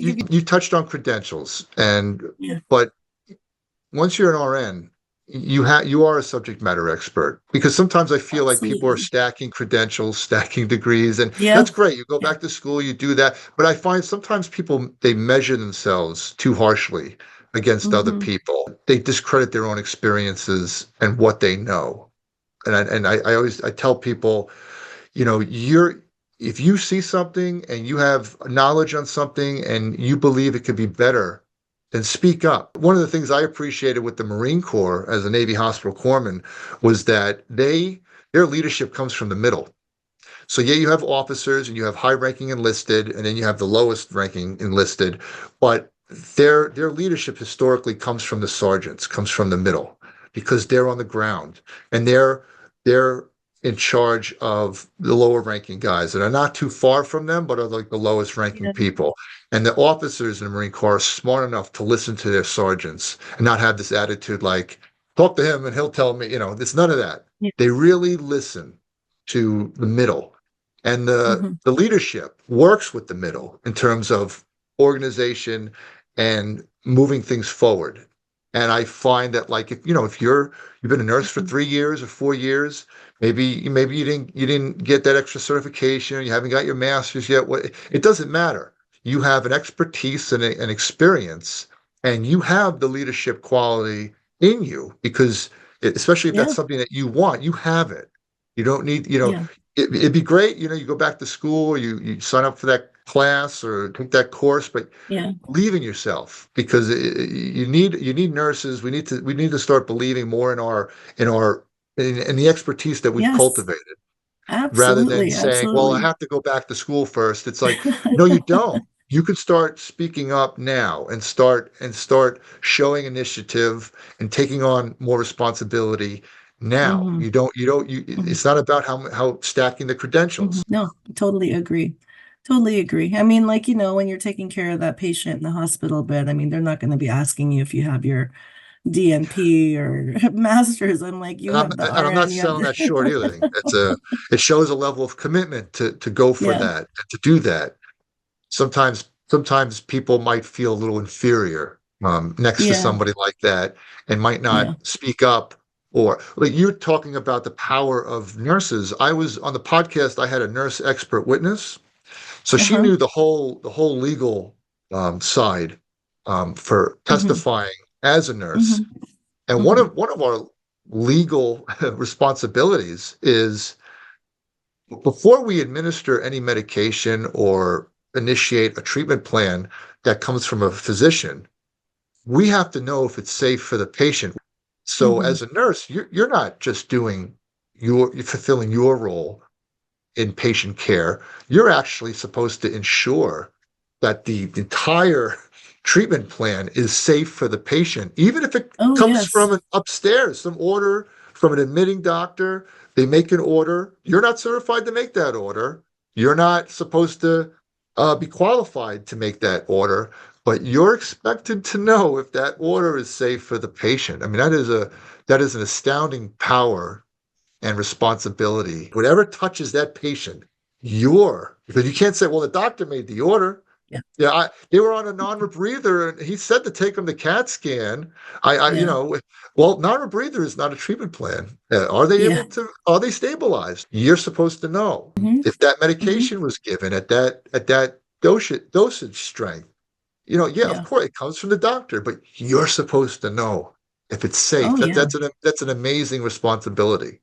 You touched on credentials, Yeah, but once you're an RN, you are a subject matter expert, because sometimes I feel like people are absolutely. stacking credentials, stacking degrees, and Yeah, that's great. You go yeah. back to school, you do that, but I find sometimes people, they measure themselves too harshly against other Hmm. people. They discredit their own experiences and what they know. I always I tell people, you're if you see something and you have knowledge on something and you believe it could be better, then speak up. One of the things I appreciated with the Marine Corps as a Navy Hospital Corpsman was that their leadership comes from the middle. So yeah, you have officers and you have high-ranking enlisted, and then you have the lowest ranking enlisted, but their leadership historically comes from the sergeants, comes from the middle, because they're on the ground and they're in charge of the lower ranking guys that are not too far from them, but are like the lowest ranking Yeah, people. And the officers in the Marine Corps are smart enough to listen to their sergeants and not have this attitude like, talk to him and he'll tell me, it's none of that. yeah. They really listen to the middle, and Hmm. the leadership works with the middle in terms of organization and moving things forward. And I find that, like, if you've been a nurse for Hmm. 3 years or 4 years, maybe you didn't get that extra certification, you haven't got your master's yet. It doesn't matter. You have an expertise and an experience, and you have the leadership quality in you, because especially if that's Yeah, something that you want, you have it. You don't need, yeah, it'd be great, you go back to school, you sign up for that class or take that course, but yeah. believe in yourself, because you need nurses. We need to start believing more in the expertise that we've Yes, cultivated, rather than absolutely, saying, well, I absolutely. have to go back to school first. It's like, no, you don't. You could start speaking up now and start showing initiative and taking on more responsibility now. Hmm. It's not about how stacking the Hmm. credentials. No, totally agree. Totally agree. I mean, like, when you're taking care of that patient in the hospital bed, I mean, they're not going to be asking you if you have your DNP or master's. I'm like, you And I'm have the and I'm not RN, you have selling that short the either. It shows a level of commitment to go for yeah, that and to do that. Sometimes people might feel a little inferior next to yeah, somebody like that, and might not yeah. speak up. Or, like, you're talking about the power of nurses. I was on the podcast. I had a nurse expert witness, so she Uh-huh. knew the whole legal side for Hmm. testifying as a nurse. Hmm. And one Hmm. of one of our legal responsibilities is, before we administer any medication or initiate a treatment plan that comes from a physician, we have to know if it's safe for the patient. So Hmm. as a nurse, you're not just you're fulfilling your role in patient care. You're actually supposed to ensure that the entire treatment plan is safe for the patient, even if it Oh, comes yes. from an upstairs, some order from an admitting doctor. They make an order. You're not certified to make that order. You're not supposed to be qualified to make that order, but you're expected to know if that order is safe for the patient. I mean, that is an astounding power and responsibility. Whatever touches that patient, because you can't say, well, the doctor made the order. Yeah, Yeah, they were on a non-rebreather, and he said to take them to CAT scan. yeah, Well, non-rebreather is not a treatment plan. Are they yeah. able to? Are they stabilized? You're supposed to know Hmm. if that Hmm. medication was given at that dosage strength. Yeah, of Yeah. course, it comes from the doctor, but you're supposed to know if it's safe. Oh, That yeah. that's an amazing responsibility.